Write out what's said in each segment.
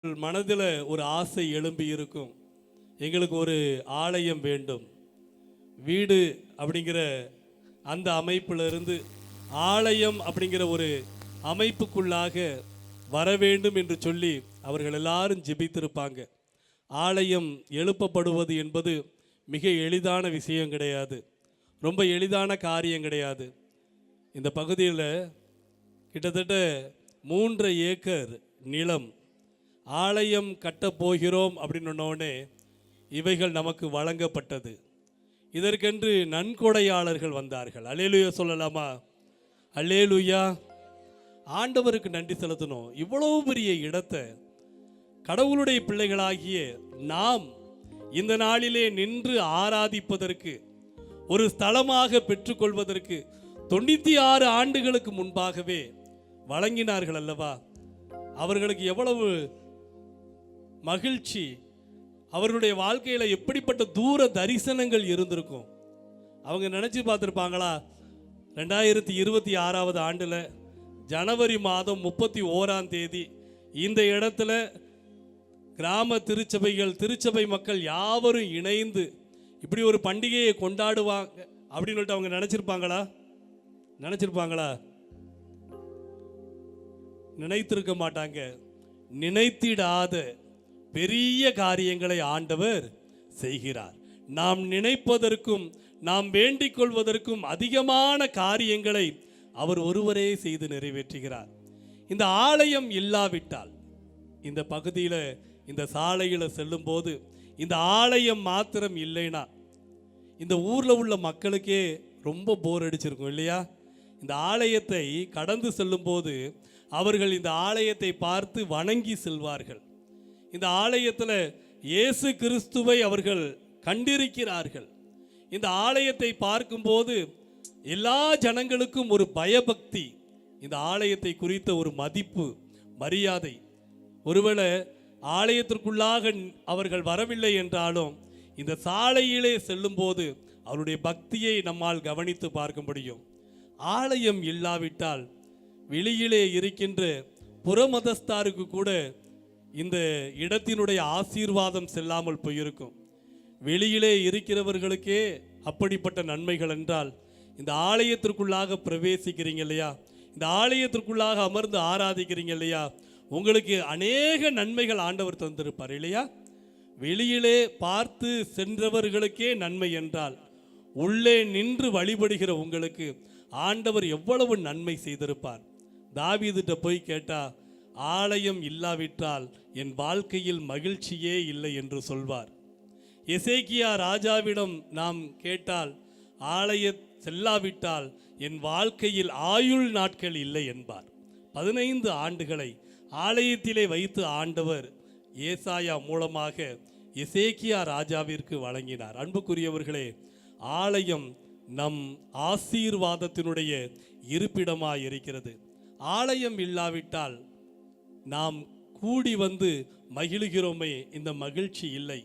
மனதில் ஒரு ஆசை எழும்பி இருக்கும். எங்களுக்கு ஒரு ஆலயம் வேண்டும். வீடு அப்படிங்கிற அந்த அமைப்பிலிருந்து ஆலயம் அப்படிங்கிற ஒரு அமைப்புக்குள்ளாக வர வேண்டும் என்று சொல்லி அவர்கள் எல்லாரும் ஜெபித்திருப்பாங்க. ஆலயம் எழுப்பப்படுவது என்பது மிக எளிதான விஷயம் கிடையாது, ரொம்ப எளிதான காரியம் கிடையாது. இந்த பகுதியில் கிட்டத்தட்ட 3 ஏக்கர் நிலம் ஆலயம் கட்டப் போகிறோம் அப்படின்னு சொன்னோடனே இவைகள் நமக்கு வழங்கப்பட்டது. இதற்கென்று நன்கொடையாளர்கள் வந்தார்கள். அல்லேலூயா சொல்லலாமா? அல்லேலூயா. ஆண்டவருக்கு நன்றி செலுத்தணும். இவ்வளவு பெரிய இடத்தை கடவுளுடைய பிள்ளைகளாகிய நாம் இந்த நாளிலே நின்று ஆராதிப்பதற்கு, ஒரு ஸ்தலமாக பெற்றுக்கொள்வதற்கு 96 ஆண்டுகளுக்கு முன்பாகவே வழங்கினார்கள் அல்லவா? அவர்களுக்கு எவ்வளவு மகிழ்ச்சி, அவர்களுடைய வாழ்க்கையில் எப்படிப்பட்ட தூர தரிசனங்கள் இருந்திருக்கும். அவங்க நினச்சி பார்த்துருப்பாங்களா? 2026 ஆண்டில் ஜனவரி மாதம் 31ஆம் தேதி இந்த இடத்துல கிராம திருச்சபைகள், திருச்சபை மக்கள் யாவரும் இணைந்து இப்படி ஒரு பண்டிகையை கொண்டாடுவாங்க அப்படின்னு சொல்லிட்டு அவங்க நினச்சிருப்பாங்களா? நினைத்திருக்க மாட்டாங்க. நினைத்திடாத பெரிய காரியங்களை ஆண்டவர் செய்கிறார். நாம் நினைப்பதற்கும் நாம் வேண்டிக் கொள்வதற்கும் அதிகமான காரியங்களை அவர் ஒருவரே செய்து நிறைவேற்றுகிறார். இந்த ஆலயம் இல்லாவிட்டால், இந்த பகுதியில் இந்த சாலையில் செல்லும்போது இந்த ஆலயம் மாத்திரம் இல்லைனா இந்த ஊரில் உள்ள மக்களுக்கே ரொம்ப போர் அடிச்சிருக்கும் இல்லையா? இந்த ஆலயத்தை கடந்து செல்லும்போது அவர்கள் இந்த ஆலயத்தை பார்த்து வணங்கி செல்வார்கள். இந்த ஆலயத்தில் இயேசு கிறிஸ்துவை அவர்கள் கண்டிருக்கிறார்கள். இந்த ஆலயத்தை பார்க்கும்போது எல்லா ஜனங்களுக்கும் ஒரு பயபக்தி, இந்த ஆலயத்தை குறித்த ஒரு மதிப்பு, மரியாதை. ஒருவேளை ஆலயத்திற்குள்ளாக அவர்கள் வரவில்லை என்றாலும் இந்த சாலையிலே செல்லும்போது அவருடைய பக்தியை நம்மால் கவனித்து பார்க்க முடியும். ஆலயம் இல்லாவிட்டால் வெளியிலே இருக்கின்ற புறமதஸ்தாருக்கு கூட இந்த இடத்தினுடைய ஆசீர்வாதம் செல்லாமல் போயிருக்கும். வெளியிலே இருக்கிறவர்களுக்கே அப்படிப்பட்ட நன்மைகள் என்றால், இந்த ஆலயத்திற்குள்ளாக பிரவேசிக்கிறீங்க இல்லையா, இந்த ஆலயத்திற்குள்ளாக அமர்ந்து ஆராதிக்கிறீங்க இல்லையா, உங்களுக்கு அநேக நன்மைகள் ஆண்டவர் தந்திருப்பார் இல்லையா? வெளியிலே பார்த்து சென்றவர்களுக்கே நன்மை என்றால், உள்ளே நின்று வழிபடுகிற உங்களுக்கு ஆண்டவர் எவ்வளவு நன்மை செய்திருப்பார். தாவீதுட்ட போய் கேட்டா, ஆலயம் இல்லாவிட்டால் என் வாழ்க்கையில் மகிழ்ச்சியே இல்லை என்று சொல்வார். எசேக்கியா ராஜாவிடம் நாம் கேட்டால், ஆலய செல்லாவிட்டால் என் வாழ்க்கையில் ஆயுள் நாட்கள் இல்லை என்பார். 15 ஆண்டுகளை ஆலயத்திலே வைத்து ஆண்டவர் ஏசாயா மூலமாக எசேக்கியா ராஜாவிற்கு வழங்கினார். அன்புக்குரியவர்களே, ஆலயம் நம் ஆசீர்வாதத்தினுடைய இருப்பிடமாய் இருக்கிறது. ஆலயம் இல்லாவிட்டால் நாம் கூடி வந்து மகிழ்கிறோமே, இந்த மகிழ்ச்சி இல்லை.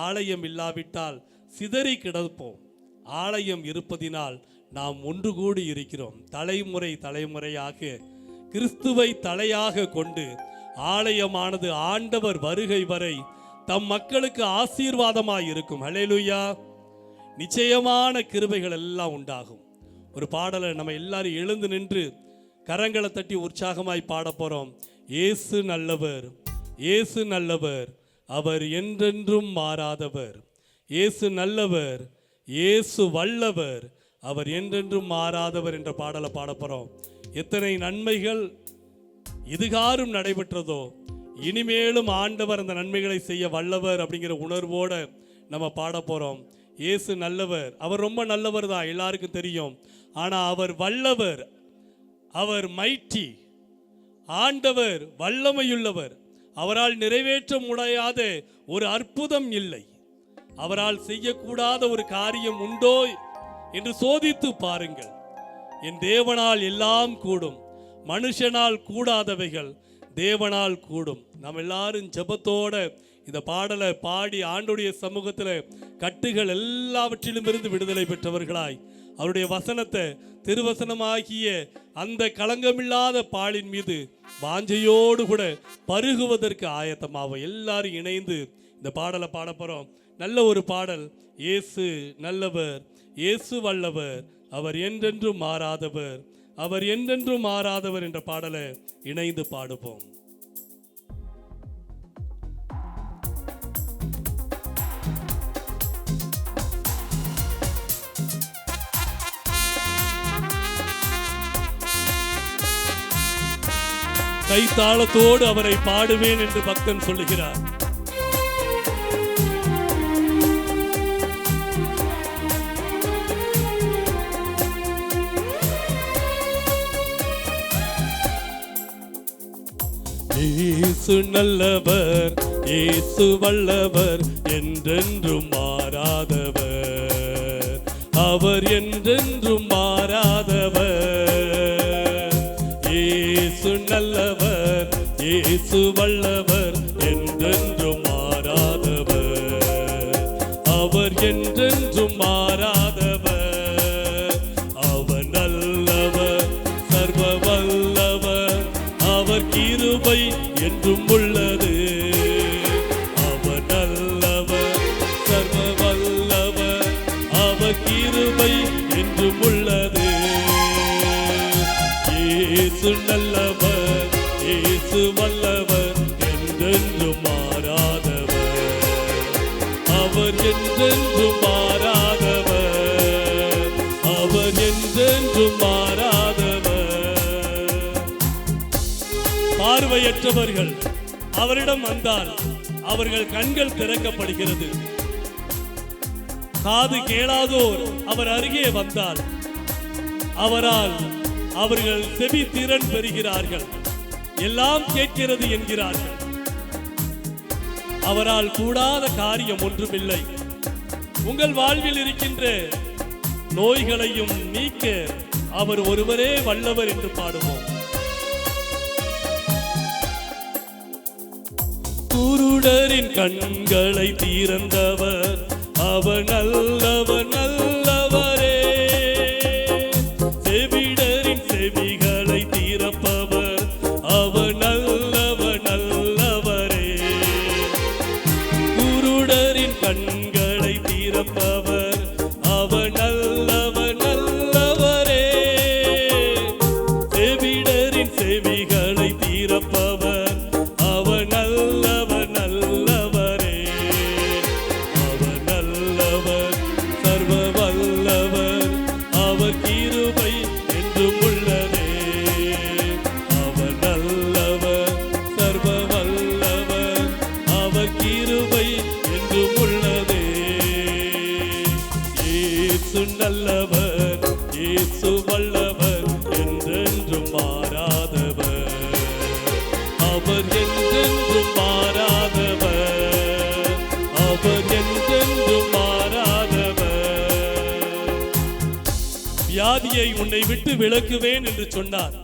ஆலயம் இல்லாவிட்டால் சிதறி கிடப்போம். ஆலயம் இருப்பதினால் நாம் ஒன்று கூடி இருக்கிறோம். தலைமுறை தலைமுறையாக கிறிஸ்துவை தலையாக கொண்டு ஆலயமானது ஆண்டவர் வருகை வரை தம் மக்களுக்கு ஆசீர்வாதமாய் இருக்கும். ஹல்லேலூயா. நிச்சயமான கிருபைகள் எல்லாம் உண்டாகும். ஒரு பாடலை நம்ம எல்லாரும் எழுந்து நின்று கரங்களை தட்டி உற்சாகமாய் பாட போறோம். இயேசு நல்லவர், இயேசு நல்லவர், அவர் என்றென்றும் மாறாதவர். இயேசு நல்லவர், இயேசு வல்லவர், அவர் என்றென்றும் மாறாதவர் என்ற பாடலை பாட போறோம். எத்தனை நன்மைகள் இதுகாரும் நடைபெற்றதோ, இனிமேலும் ஆண்டவர் அந்த நன்மைகளை செய்ய வல்லவர் அப்படிங்கிற உணர்வோட நம்ம பாட போறோம். இயேசு நல்லவர், அவர் ரொம்ப நல்லவர் தான், எல்லாருக்கும் தெரியும். ஆனால் அவர் வல்லவர், அவர் மைட்டி, ஆண்டவர் வல்லமையுள்ளவர். அவரால் நிறைவேற்ற முடியாத ஒரு அற்புதம் இல்லை. அவரால் செய்யக்கூடாத ஒரு காரியம் உண்டோ என்று சோதித்து பாருங்கள். என் தேவனால் எல்லாம் கூடும், மனுஷனால் கூடாதவைகள் தேவனால் கூடும். நாம் எல்லாரும் ஜெபத்தோட இந்த பாடலை பாடி ஆண்டவருடைய சமூகத்தில் கட்டுகள் எல்லாவற்றிலும் இருந்து விடுதலை பெற்றவர்களாய் அவருடைய வசனத்தை திருவசனமாகிய அந்த களங்கமில்லாத பாலின் மீது வாஞ்சையோடு கூட பருகுவதற்கு ஆயத்தமாவோம். எல்லாரும் இணைந்து இந்த பாடலை பாட போறோம். நல்ல ஒரு பாடல். இயேசு நல்லவர், இயேசு வல்லவர், அவர் என்றென்றும் மாறாதவர், அவர் என்றென்றும் மாறாதவர் என்ற பாடலை இணைந்து பாடுவோம். கைத்தாளத்தோடு அவரை பாடுவேன் என்று பக்தன் சொல்லுகிறார். இயேசு நல்லவர், இயேசு வல்லவர், என்றென்றும் மாறாதவர், அவர் என்றென்றும் மாறாதவர். இயேசு நல்லவர், இயேசு வல்லவர், என்றென்றும் மாறாதவர், அவர் என்றென்றும் மாறாதவர். அவர் நல்லவர், சர்வ வல்லவர், அவர் கிருபை என்றும் உள்ளது. அவர் நல்லவர், சர்வ வல்லவர், அவர் கிருபை என்றும் உள்ளது. இயேசு நல்லவர், இயேசு வல்லவர், என்றென்றும் மாறாதவர், அவர் என்றென்றும் மாறாதவர், அவர் என்றென்றும் மாறாதவர். பார்வையற்றவர்கள் அவரிடம் வந்தால் அவர்கள் கண்கள் திறக்கப்படுகிறது. காது கேளாதோர் அவர் அருகே வந்தால் அவரால் அவர்கள் செவி திறன் பெறுகிறார்கள். எல்லாம் கேட்கிறது என்கிறார்கள். அவரால் கூடாத காரியம் ஒன்றுமில்லை. உங்கள் வாழ்வில் இருக்கின்ற நோய்களையும் நீக்க அவர் ஒருவரே வல்லவர் என்று பாடுவோம். குருடரின் கண்களை திறந்தவர், அவர் நல்லவர் நல்லவரே. செவிடரின் செவிகளை திறப்பவர், அவர் நல்லவர் நல்லவரே. குருடரின் கண்களை திறப்பவர், அவர் நல்லவர் நல்லவரே. செவிடரின் செவிகளை திறப்பவர், அவர் நல்லவர் நல்லவரே. அவர் நல்லவர், சர்வ வல்லவர், அவர் கிருபை என்றும் உள்ளதே. அவர் நல்லவர், சர்வ வல்லவர், அவர் கிருபை என்றும் உள்ளதே. இயேசு நல்லவர், இயேசு வல்லவர், என்றென்றும் மாறாதவர், அவர் என்றென்றும் மாறாதவர், அவர் என்றென்றும் மாறாதவர். வியாதியை உன்னை விட்டு விலக்குவேன் என்று சொன்னார்.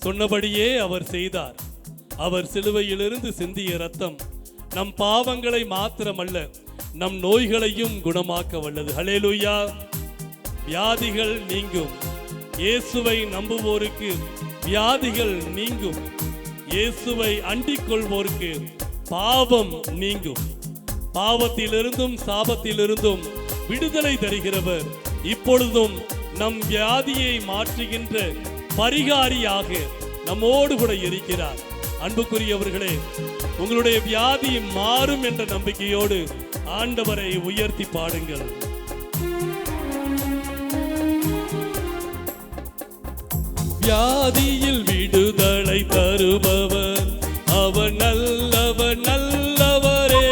சொன்னபடியே அவர் செய்தார். அவர் சிலுவையிலிருந்து சிந்திய இரத்தம் நம் பாவங்களை மாத்திரமல்ல, நம் நோய்களையும் குணமாக்க வல்லது. ஹல்லேலூயா. வியாதிகள் நீங்கும். இயேசுவை நம்புவோருக்கு வியாதிகள் நீங்கும். இயேசுவை அண்டிக் கொள்வோருக்கு பாவம் நீங்கும். பாவத்திலிருந்தும் சாபத்திலிருந்தும் விடுதலை தருகிறவர் இப்பொழுதும் நம் வியாதியை மாற்றுகின்ற பரிகாரியாக நம்மோடு கூட இருக்கிறார். அன்புக்குரியவர்களே, உங்களுடைய வியாதி மாறும் என்ற நம்பிக்கையோடு ஆண்டவரை உயர்த்தி பாடுங்கள். வியாதியில் விடுதலை தருபவர், அவர் நல்லவர் நல்லவரே.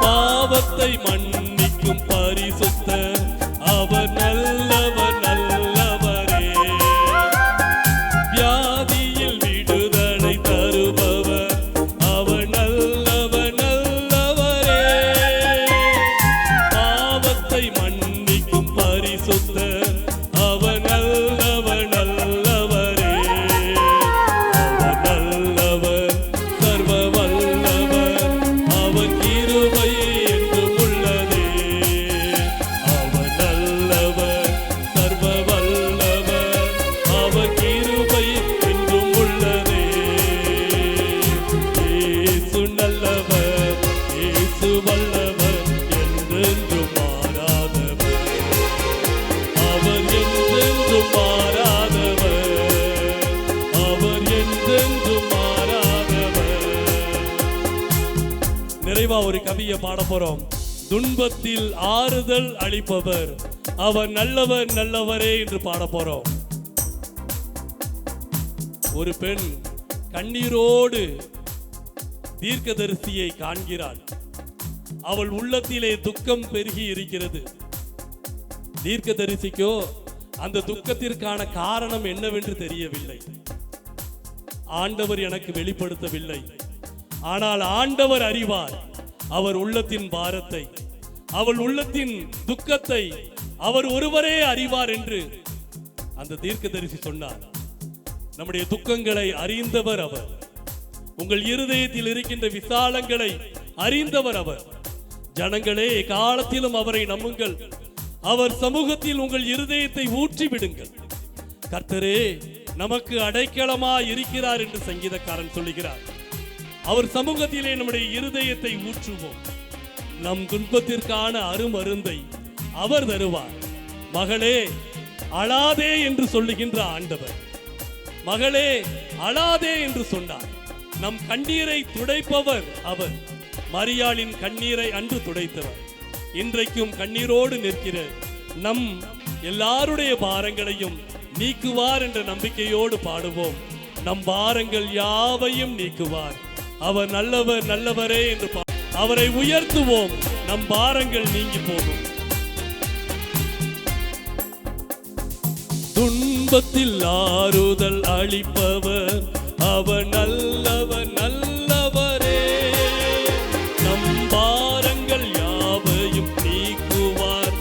பாவத்தை மன்னிக்கும் பரிசுத்தர், அவர் நல்லவர் நல்லவரே. வியாதியில் விடுதலை தருபவர், அவர் நல்லவர் நல்லவரே. பாவத்தை மன்னிக்கும் பரிசுத்தர், அவர் நல்லவர் நல்லவரே. அவர் நல்லவர், நிறைவா ஒரு கவியை பாட போறோம். துன்பத்தில் ஆறுதல் அளிப்பவர் அவர் நல்லவர் நல்லவரே என்று பாட போறோம். ஒரு பெண் கண்ணீரோடு தீர்க்கதரிசியை காண்கிறாள். அவள் உள்ளத்திலே துக்கம் பெருகி இருக்கிறது. தீர்க்கதரிசிக்கோ அந்த துக்கத்திற்கான காரணம் என்னவென்று தெரியவில்லை. ஆண்டவர் எனக்கு வெளிப்படுத்தவில்லை. ஆனால் ஆண்டவர் அறிவார் அவர் உள்ளத்தின் பாரத்தை, அவள் உள்ளத்தின் துக்கத்தை அவர் ஒருவரே அறிவார் என்று அந்த தீர்க்கதரிசி சொன்னார். நம்முடைய துக்கங்களை அறிந்தவர் அவர். உங்கள் இருதயத்தில் இருக்கின்ற விசாலங்களை அறிந்தவர் அவர். ஜனங்களே, காலத்திலும் அவரை நம்புங்கள். அவர் சமூகத்தில் உங்கள் இருதயத்தை ஊற்றி விடுங்கள். கர்த்தரே நமக்கு அடைக்கலமா இருக்கிறார் என்று சங்கீதக்காரன் சொல்லுகிறார். அவர் சமூகத்திலே நம்முடைய இருதயத்தை ஊற்றுவோம். நம் துன்பத்திற்கான அருமருந்தை அவர் தருவார். மகளே அழாதே என்று சொல்லுகின்ற ஆண்டவர், மகளே அழாதே என்று சொன்னார். நம் கண்ணீரை துடைப்பவர் அவர். மரியாளின் கண்ணீரை அன்று துடைத்தவர். இன்றைக்கும் கண்ணீரோடு நிற்கிற நம் எல்லாருடைய பாரங்களையும் நீக்குவார் என்ற நம்பிக்கையோடு பாடுவோம். நம் பாரங்கள் யாவையும் நீக்குவார். அவர் நல்லவர் நல்லவரே என்று அவரை உயர்த்துவோம். நம் பாரங்கள் நீங்கி போகும். துன்பத்தில் ஆறுதல் அளிப்பவர் அவர் நல்லவர் நல்லவரே. நம் பாரங்கள் யாவையும் நீக்குவார்.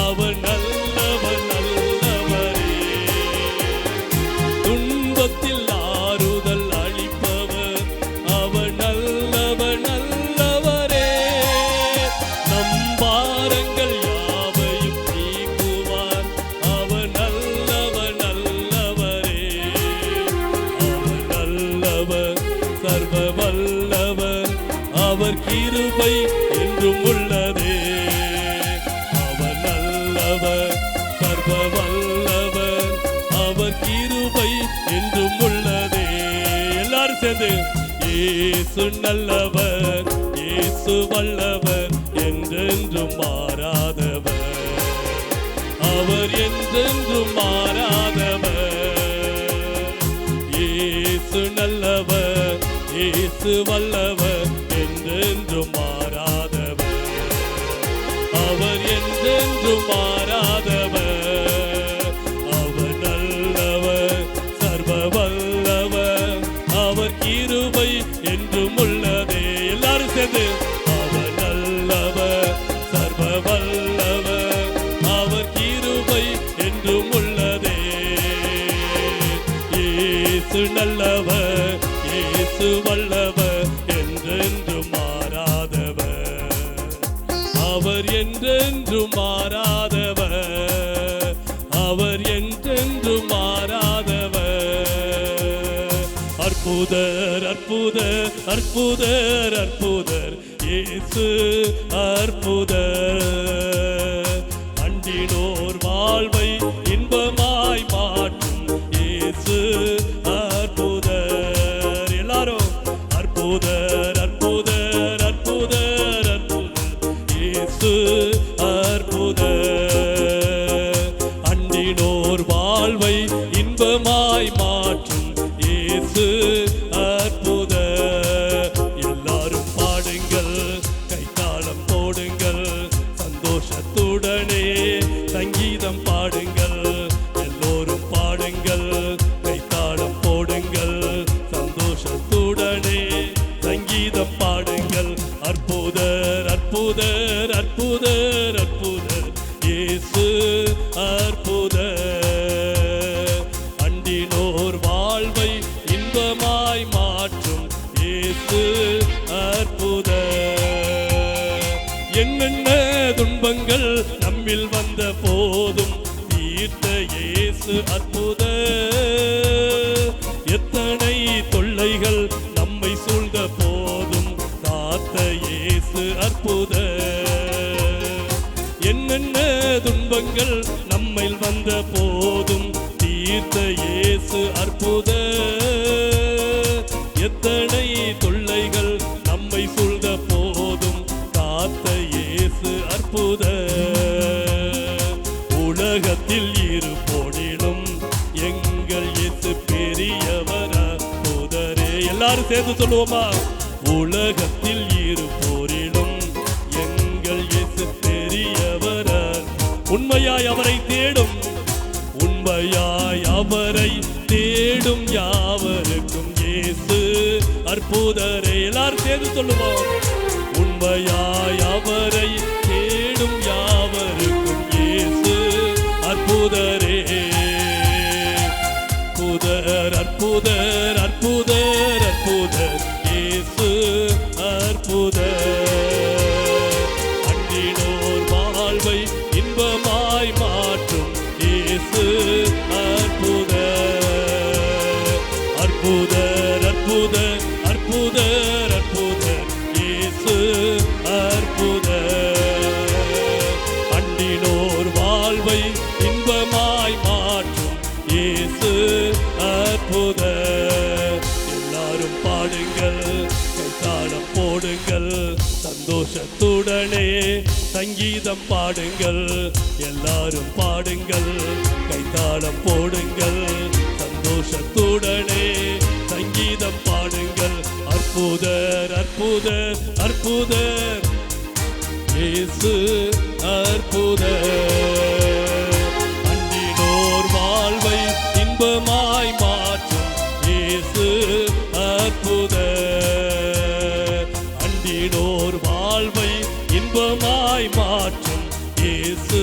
அவர் நல்லவர் நல்லவரே. துன்பத்தில் ஆறுதல் அளிப்பவர் அவர் நல்லவர் நல்லவரே. நம் பாரங்கள் யாவையும் நீக்குவார். அவர் நல்லவர் நல்லவரே. அவர் நல்லவர் சர்வ வல்லவர். அவர் கிருபை என்றும் உள்ளதே. அவர் நல்லவர் சர்வ வல்லவர். அவர் கிருபை என்றும் உள்ளதே. எல்லாரும் சேர்ந்து இயேசு நல்லவர், இயேசு வல்லவர், என்றென்றும் மாறாதவர். அவர் என்றென்றும் மாறாதவர். இயேசு நல்லவர், இயேசு வல்லவர், என்றென்றும் மாறாதவர். அவர் என்றென்றும் மாறாதவர். அவர் நல்லவர் சர்வ வல்லவர். அவர் கிருபை என்றும் உள்ளதே. எல்லாரும் சேர்ந்து அவர் நல்லவர் சர்வ வல்லவர். அவர் கிருபை என்றும் உள்ளதே. இயேசு நல்லவர், இயேசு வல்லவர், என்றென்றும் மாறாதவர். அவர் என்றென்றும் மாறாதவர். அவர் என்றென்றும் மாறாதவர். அற்புதர் அற்புதர் அற்புதர் அற்புதர் இயேசு அற்புதர். அண்டினோர் வாழ்வை இன்பமாய் மாற்றும் இயேசு அற்புதர். எல்லாரும் அற்புதர் அற்புதர் அற்புதர் அற்புதர் இயேசு அற்புதர். அண்டினோர் வாழ்வை இன்பமாய் மாற்றும் இயேசு அற்புதர். எல்லாரும் பாடுங்கள், கைத்தாளம் போடுங்கள், சந்தோஷத்துடனே சங்கீதம் பாடுங்கள். எல்லோரும் பாடுங்கள், கைத்தாளம் போடுங்கள், சந்தோஷத்துடனே சங்கீதம் பாடுங்கள். அற்புதர் அற்புதர் அற்புதர் அற்புதர் இயேசு அற்புதர். அண்டினோர் வாழ்வை இன்பமாய் மாற்றும் இயேசு அற்புதர். என்னென்ன துன்பங்கள் நம்மில் வந்த போதும் தீர்த்த இயேசு அற்புதர். எத்தனை தொல்லைகள் நம்மை சூழ்ந்த போதும் காத்த இயேசு அற்புதர். என்னென்ன துன்பங்கள் நம்மில் வந்த போதும் தீர்த்த இயேசு அற்புதர். எத்தனை தொல்லைகள் நம்மை சூழ்ந்த போதும் சேர்ந்து சொல்லுவோமா? உலகத்தில் இருப்போரிலும் எங்கள் இயேசு பெரியவர், உண்மையாய் அவரை தேடும், உண்மையாய் அவரை தேடும் யாவருக்கும் இயேசு அற்புதரே. எல்லாரும் சேர்ந்து சொல்லுவோம். உண்மையாய் அவரை தேடும் யாவருக்கும் இயேசு அற்புதரே. அற்புதர் அற்புதர் அற்புதர் அற்புதர் இயேசு அற்புதர். அண்டினோர் வாழ்வை இன்பமாய் மாற்றும் இயேசு அற்புதர். அற்புதர் அற்புதர் அற்புதர் அற்புதர் இயேசு அற்புதர். அண்டினோர் வாழ்வை இன்பமாய் மாற்றும் இயேசு அற்புதர். எல்லாரும் பாடுங்கள், கைத்தாளம் போடுங்கள், சந்தோஷத்துடனே சங்கீதம் பாடுங்கள். எல்லாரும் பாடுங்கள், கைத்தாளம் போடுங்கள், சந்தோஷத்துடனே சங்கீதம் பாடுங்கள். அற்புதர் அற்புதர் அற்புதர் இயேசு அற்புதர். அண்டினோர் வாழ்வை இன்பமாய் மாற்றும் இயேசு அற்புதர். அண்டினோர் வாழ்வை இன்பமாய் மாற்றும் இயேசு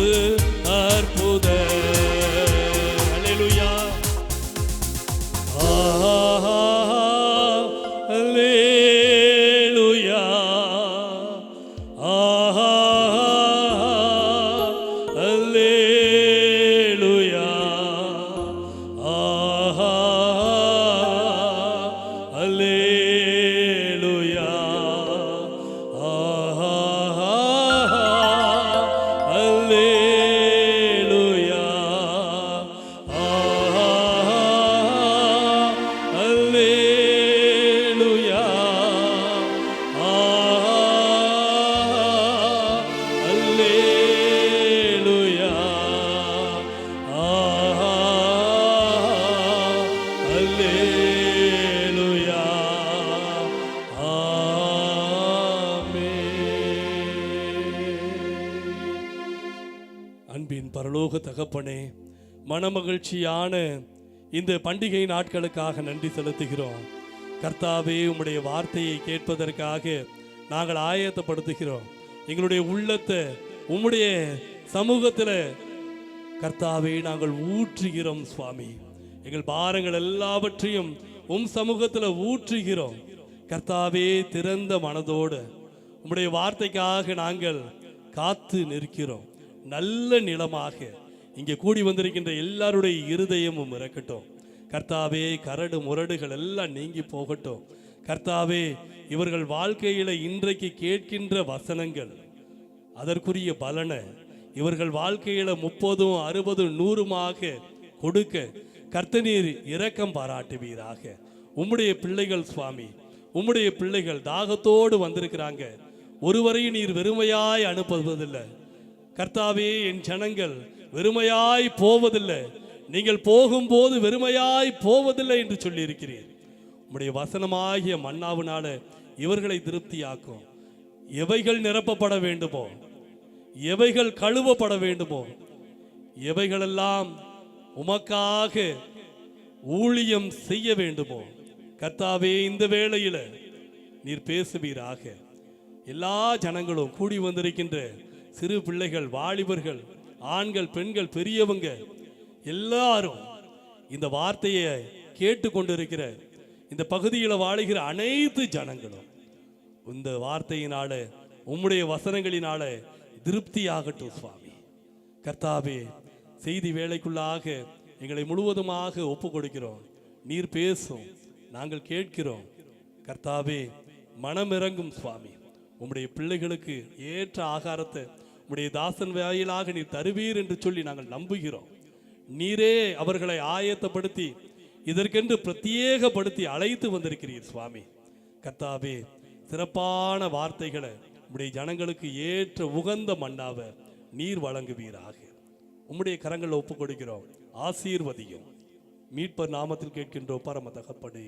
அற்புதர். அல்லேலூயா. அல்லேலூயா. அல்லேலூயா. அல்லேலூயா. அல்லேலூயா. அல்லேலூயா. அல்லேலூயா. அல்லேலூயா. அன்பின் பரலோக தகப்பனே, மனமகிழ்ச்சியான இந்த பண்டிகை நாட்களுக்காக நன்றி செலுத்துகிறோம். கர்த்தாவே, உம்முடைய வார்த்தையை கேட்பதற்காக நாங்கள் ஆயத்தப்படுத்துகிறோம். எங்களுடைய உள்ளத்தை உம்முடைய சமூகத்தில் கர்த்தாவே நாங்கள் ஊற்றுகிறோம் சுவாமி. எங்கள் பாரங்கள் எல்லாவற்றையும் உம் சமூகத்தில் ஊற்றுகிறோம். கர்த்தாவே, திறந்த மனதோடு உம்முடைய வார்த்தைக்காக நாங்கள் காத்து நிற்கிறோம். நல்ல நிலமாக இங்கே கூடி வந்திருக்கின்ற எல்லாருடைய இருதயமும் இறக்கட்டும். கர்த்தாவே, கரடு முரடுகள் எல்லாம் நீங்கி போகட்டும். கர்த்தாவே, இவர்கள் வாழ்க்கையில இன்றைக்கு கேட்கின்ற வசனங்கள் அதற்குரிய பலனை இவர்கள் வாழ்க்கையில 30, 60, 100 கொடுக்க கர்த்தநீர் இரக்கம் பாராட்டுவீராக. உம்முடைய பிள்ளைகள் சுவாமி, உம்முடைய பிள்ளைகள் தாகத்தோடு வந்திருக்கிறாங்க. ஒருவரையும் நீர் வெறுமையாய் அனுப்புவதில்லை. கர்த்தாவே, என் ஜனங்கள் வெறுமையாய் போவதில்லை, நீங்கள் போகும்போது வெறுமையாய் போவதில்லை என்று சொல்லி இருக்கிறீர். உம்முடைய வசனமாகிய மன்னாவினால இவர்களை திருப்தியாக்கும். எவைகள் நிரப்பப்பட வேண்டுமோ, எவைகள் கழுவப்பட வேண்டுமோ, எவைகளெல்லாம் உமக்காக ஊழியம் செய்ய வேண்டுமோ, கர்த்தாவே, இந்த வேளையில நீர் பேசுவீராக. எல்லா ஜனங்களும் கூடி வந்திருக்கின்ற சிறு பிள்ளைகள், வாலிபர்கள், ஆண்கள், பெண்கள், பெரியவங்க எல்லாரும் இந்த வார்த்தையை கேட்டு கொண்டிருக்கிற இந்த பகுதியில் வாழுகிற அனைத்து ஜனங்களும் இந்த வார்த்தையினால, உம்முடைய வசனங்களினால திருப்தியாகட்டும் சுவாமி. கர்த்தாவே, செய்தி வேலைக்குள்ளாக எங்களை முழுவதுமாக ஒப்பு கொடுக்கிறோம். நீர் பேசும், நாங்கள் கேட்கிறோம். கர்த்தாவே, மனமிறங்கும் சுவாமி. உம்முடைய பிள்ளைகளுக்கு ஏற்ற ஆகாரத்தை உம்முடைய தாசன் வாயிலாக நீர் தருவீர் என்று சொல்லி நாங்கள் நம்புகிறோம். நீரே அவர்களை ஆயத்தப்படுத்தி இதற்கென்று பிரத்யேகப்படுத்தி அழைத்து வந்திருக்கிறீர் சுவாமி. கர்த்தாவே, சிறப்பான வார்த்தைகளை உம்முடைய ஜனங்களுக்கு ஏற்ற உகந்த மன்னாவை நீர் வழங்குவீராக. உம்முடைய கரங்களை ஒப்புக் கொடுக்கிறோம். ஆசீர்வதியும். மீட்பர் நாமத்தில் கேட்கின்றோம் பரம தகப்பனே.